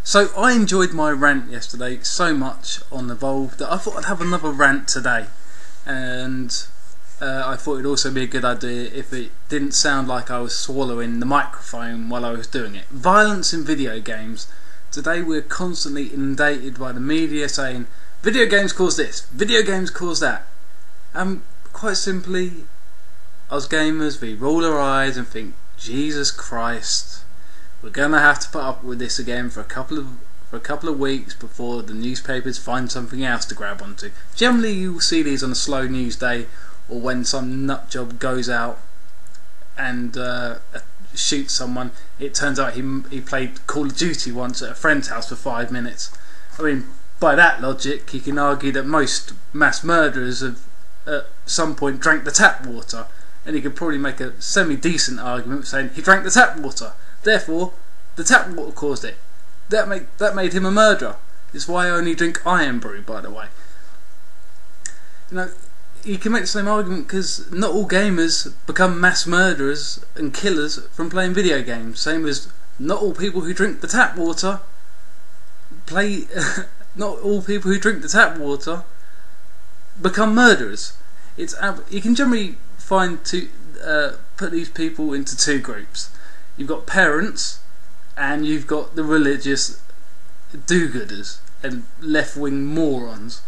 So I enjoyed my rant yesterday so much on Evolve that I thought I'd have another rant today, and I thought it'd also be a good idea if it didn't sound like I was swallowing the microphone while I was doing it. Violence in video games. Today we're constantly inundated by the media saying video games cause this, video games cause that. Quite simply, us gamers, we roll our eyes and think, Jesus Christ, we're gonna have to put up with this again for a couple of weeks before the newspapers find something else to grab onto. Generally, you will see these on a slow news day, or when some nutjob goes out and shoots someone. It turns out he played Call of Duty once at a friend's house for 5 minutes. I mean, by that logic, you can argue that most mass murderers have at some point drank the tap water, and you could probably make a semi-decent argument saying he drank the tap water, therefore the tap water caused it. That made him a murderer. It's why I only drink iron brew, by the way. You know, you can make the same argument because not all gamers become mass murderers and killers from playing video games. Same as not all people who drink the tap water not all people who drink the tap water become murderers. You can generally put these people into two groups. You've got parents, and you've got the religious do-gooders and left-wing morons.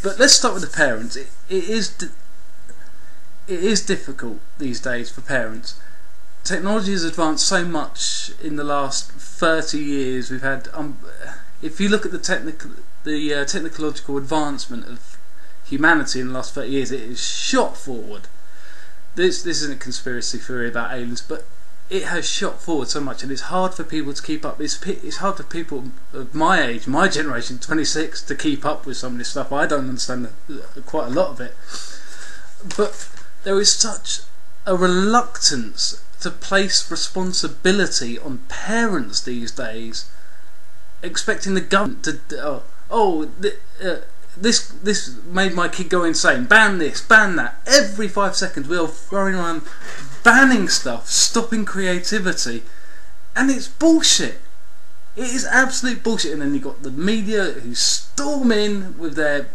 But let's start with the parents. It is difficult these days for parents. Technology has advanced so much in the last 30 years. We've had, if you look at the technological advancement of humanity in the last 30 years, it is shot forward. This isn't a conspiracy theory about aliens, but it has shot forward so much, and it's hard for people to keep up. It's hard for people of my age, my generation, 26, to keep up with some of this stuff. I don't understand quite a lot of it. But there is such a reluctance to place responsibility on parents these days, expecting the government to this made my kid go insane, ban this, ban that. Every 5 seconds we are throwing around banning stuff, stopping creativity, and it's bullshit. It is absolute bullshit. And then you've got the media who storm in with their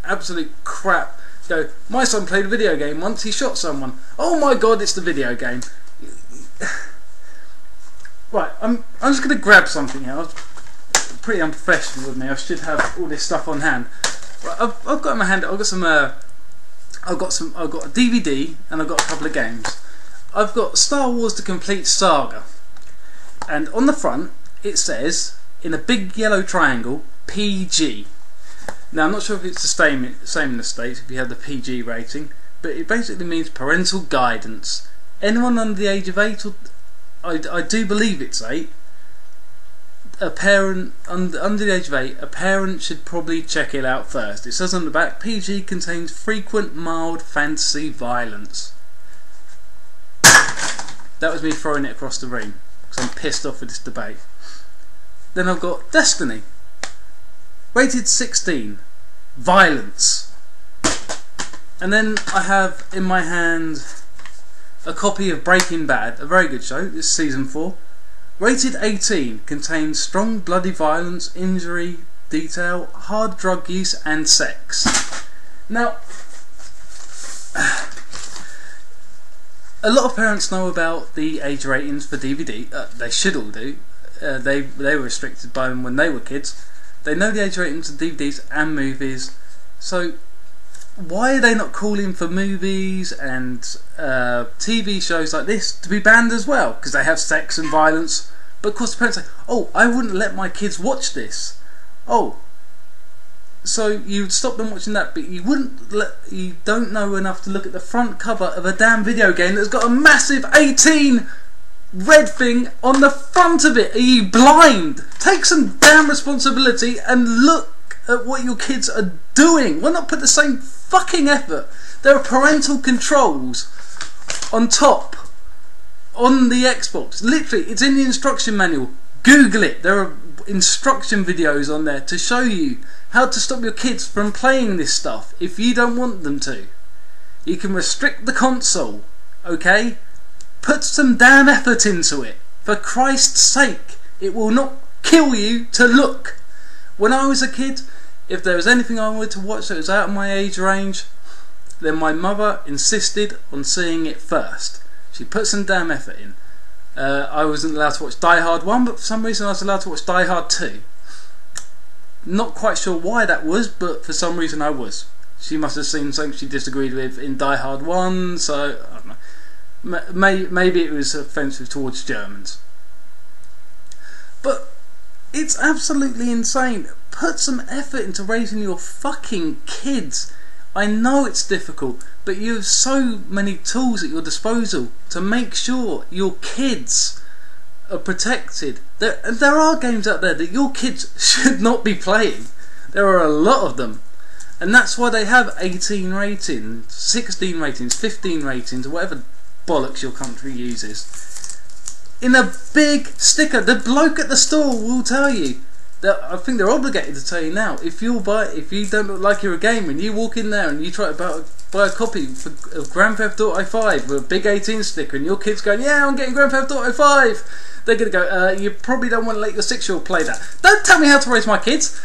absolute crap. Go, my son played a video game once, he shot someone. Oh my god, it's the video game. Right, I'm just going to grab something here. I was pretty unprofessional with me. I should have all this stuff on hand. Right, I've got in my hand. I've got a DVD, and I've got a couple of games. I've got Star Wars: The Complete Saga, and on the front it says in a big yellow triangle PG. Now I'm not sure if it's the same in the States if you have the PG rating, but it basically means parental guidance. Anyone under the age of 8, or I do believe it's 8. A parent under the age of 8, a parent should probably check it out first. It says on the back, PG contains frequent mild fantasy violence. That was me throwing it across the room because I'm pissed off with this debate. Then I've got Destiny, rated 16, violence. And then I have in my hand a copy of Breaking Bad, a very good show. This is season 4. Rated 18, contains strong bloody violence, injury, detail, hard drug use and sex. Now, a lot of parents know about the age ratings for DVD. They should all do. They were restricted by them when they were kids. They know the age ratings of DVDs and movies. So why are they not calling for movies and TV shows like this to be banned as well? Because they have sex and violence. But of course the parents say, oh, I wouldn't let my kids watch this. Oh, so you'd stop them watching that, but you don't know enough to look at the front cover of a damn video game that's got a massive 18 red thing on the front of it. Are you blind? Take some damn responsibility and look at what your kids are doing. Why not put the same fucking effort? There are parental controls on top on the Xbox. Literally, it's in the instruction manual. Google it. There are instruction videos on there to show you how to stop your kids from playing this stuff if you don't want them to. You can restrict the console, okay? Put some damn effort into it. For Christ's sake, it will not kill you to look. When I was a kid, if there was anything I wanted to watch that was out of my age range, then my mother insisted on seeing it first. She put some damn effort in. I wasn't allowed to watch Die Hard 1, but for some reason I was allowed to watch Die Hard 2. Not quite sure why that was, but for some reason I was. She must have seen something she disagreed with in Die Hard 1, so I don't know. Maybe it was offensive towards Germans. But it's absolutely insane. Put some effort into raising your fucking kids. I know it's difficult, but you have so many tools at your disposal to make sure your kids are protected. There are games out there that your kids should not be playing. There are a lot of them. And that's why they have 18 ratings, 16 ratings, 15 ratings, or whatever bollocks your country uses. In a big sticker. The bloke at the store will tell you. I think they're obligated to tell you now. If you don't look like you're a gamer and you walk in there and you try to buy a copy of Grand Theft Auto 5 with a big 18 sticker and your kid's going, yeah, I'm getting Grand Theft Auto 5, they're going to go, you probably don't want to let your 6-year-old play that. Don't tell me how to raise my kids.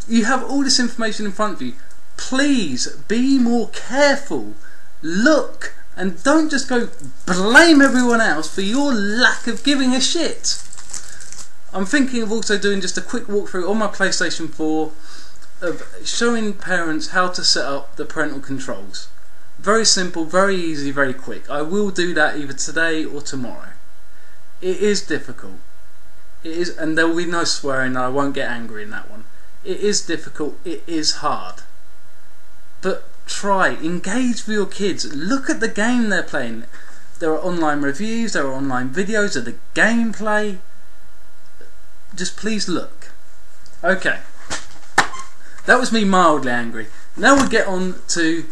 You have all this information in front of you. Please be more careful. Look, and don't just go blame everyone else for your lack of giving a shit. I'm thinking of also doing just a quick walkthrough on my PlayStation 4 of showing parents how to set up the parental controls. Very simple, very easy, very quick. I will do that either today or tomorrow. It is difficult. It is, and there will be no swearing, and I won't get angry in that one. It is difficult, it is hard. But try, engage with your kids, look at the game they're playing. There are online reviews, there are online videos of the gameplay. Just please look. Okay, that was me mildly angry. Now we get on to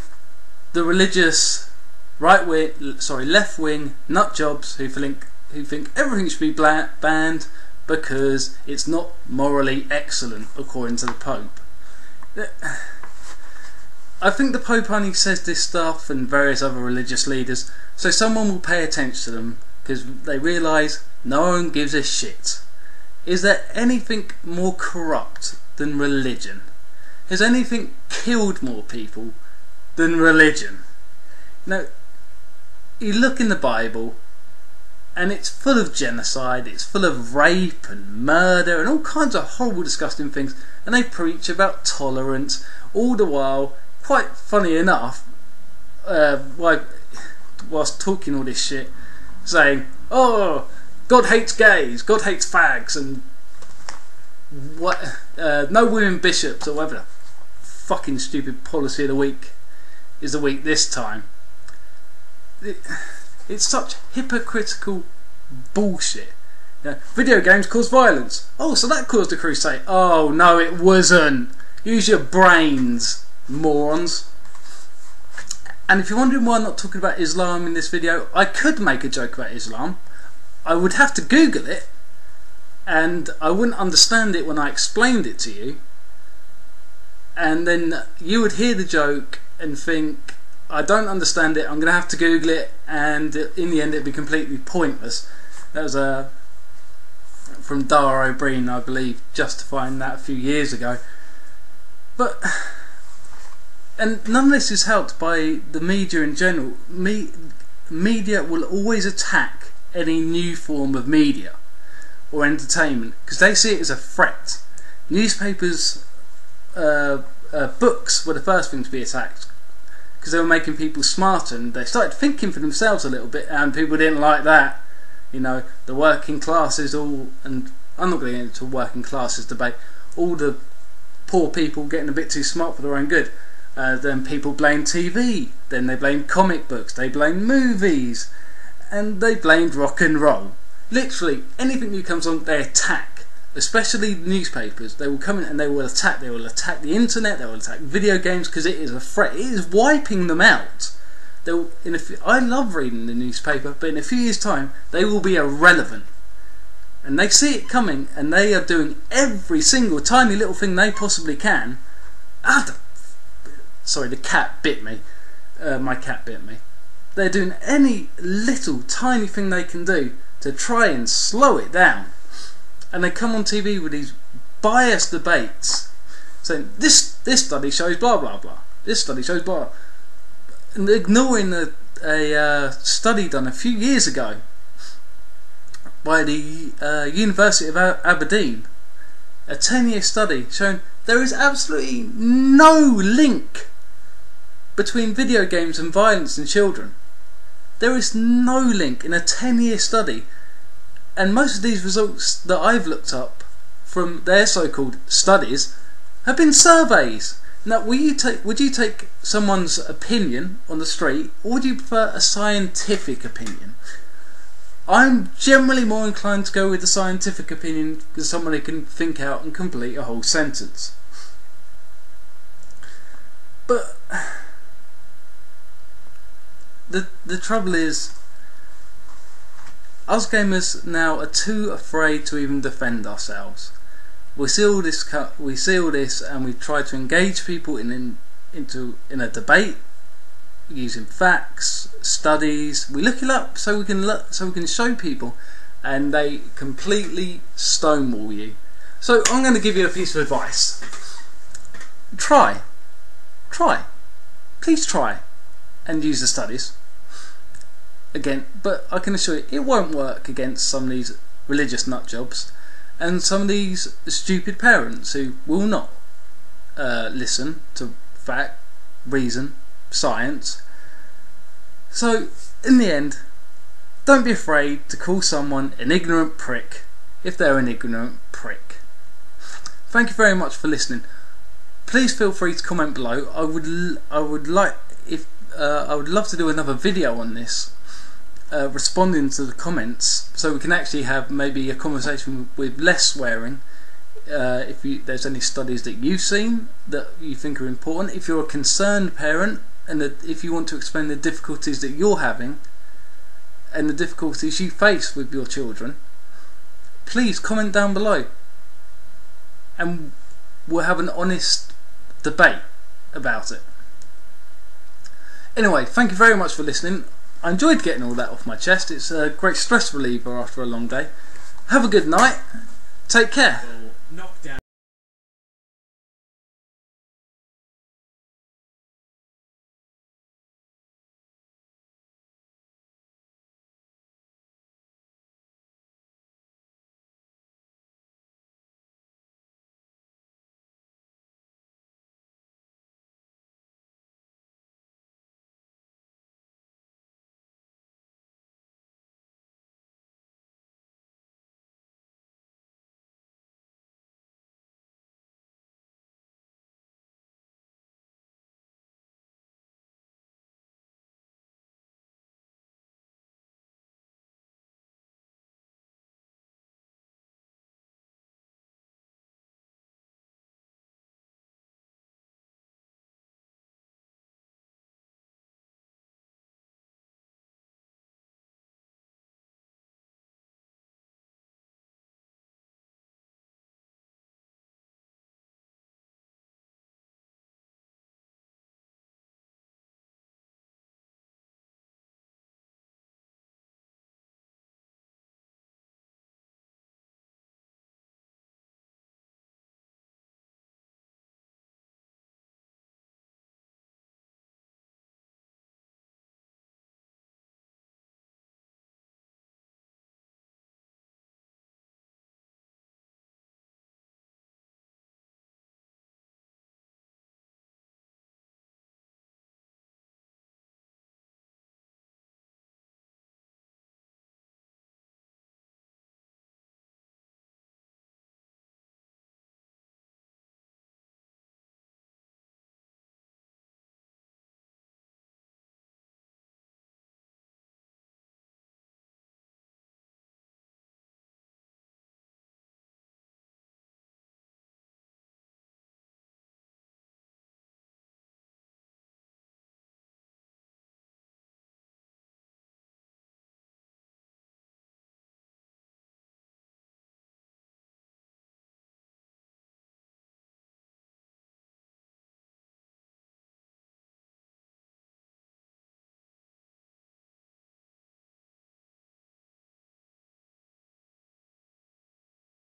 the religious left wing nut jobs who think everything should be banned because it's not morally excellent according to the Pope. I think the Pope only says this stuff and various other religious leaders so someone will pay attention to them because they realise no one gives a shit. Is there anything more corrupt than religion? Has anything killed more people than religion? Now, you look in the Bible and it's full of genocide, it's full of rape and murder and all kinds of horrible, disgusting things, and they preach about tolerance, all the while, quite funny enough, whilst talking all this shit, saying, oh, God hates gays, God hates fags, and no women bishops, or whatever the fucking stupid policy of the week is the week this time. It's such hypocritical bullshit. Video games cause violence. Oh, so that caused a crusade. Oh, no, it wasn't. Use your brains, morons. And if you're wondering why I'm not talking about Islam in this video, I could make a joke about Islam. I would have to Google it, and I wouldn't understand it when I explained it to you, and then you would hear the joke and think, I don't understand it, I'm going to have to Google it, and in the end it'd be completely pointless. That was from Dara O'Brien, I believe, justifying that a few years ago. And none of this is helped by the media in general. Media will always attack any new form of media or entertainment because they see it as a threat. Newspapers, books were the first thing to be attacked because they were making people smarter, and they started thinking for themselves a little bit, and people didn't like that. You know, the working classes and I'm not going to get into a working classes debate, all the poor people getting a bit too smart for their own good. Then people blame TV, then they blame comic books, they blame movies, and they blamed rock and roll. Literally anything new comes on, they attack. Especially newspapers. They will come in and they will attack. They will attack the internet, they will attack video games because it is a threat. It is wiping them out. I love reading the newspaper, but in a few years' time they will be irrelevant. And they see it coming, and they are doing every single tiny little thing they possibly can. Sorry, the cat bit me. My cat bit me. They're doing any little tiny thing they can do to try and slow it down. and they come on TV with these biased debates saying this study shows blah blah blah, this study shows blah, and ignoring a study done a few years ago by the University of Aberdeen, a 10-year study showing there is absolutely no link between video games and violence in children. There is no link in a 10-year study, and most of these results that I've looked up from their so-called studies have been surveys. Now, would you take someone's opinion on the street, or would you prefer a scientific opinion? I'm generally more inclined to go with the scientific opinion because somebody can think out and complete a whole sentence. But the trouble is, us gamers now are too afraid to even defend ourselves. We see all this, and we try to engage people in a debate using facts, studies. We look it up so we can show people, and they completely stonewall you. So I'm going to give you a piece of advice. Try, please try, and use the studies. Again, but I can assure you it won't work against some of these religious nutjobs and some of these stupid parents who will not listen to fact, reason, science. So in the end, don't be afraid to call someone an ignorant prick if they're an ignorant prick. Thank you very much for listening. Please feel free to comment below. I would love to do another video on this, responding to the comments, so we can actually have maybe a conversation with less swearing. If there's any studies that you've seen that you think are important, if you're a concerned parent, and if you want to explain the difficulties that you're having and the difficulties you face with your children, please comment down below, and we'll have an honest debate about it. Anyway, thank you very much for listening. I enjoyed getting all that off my chest. It's a great stress reliever after a long day. Have a good night. Take care.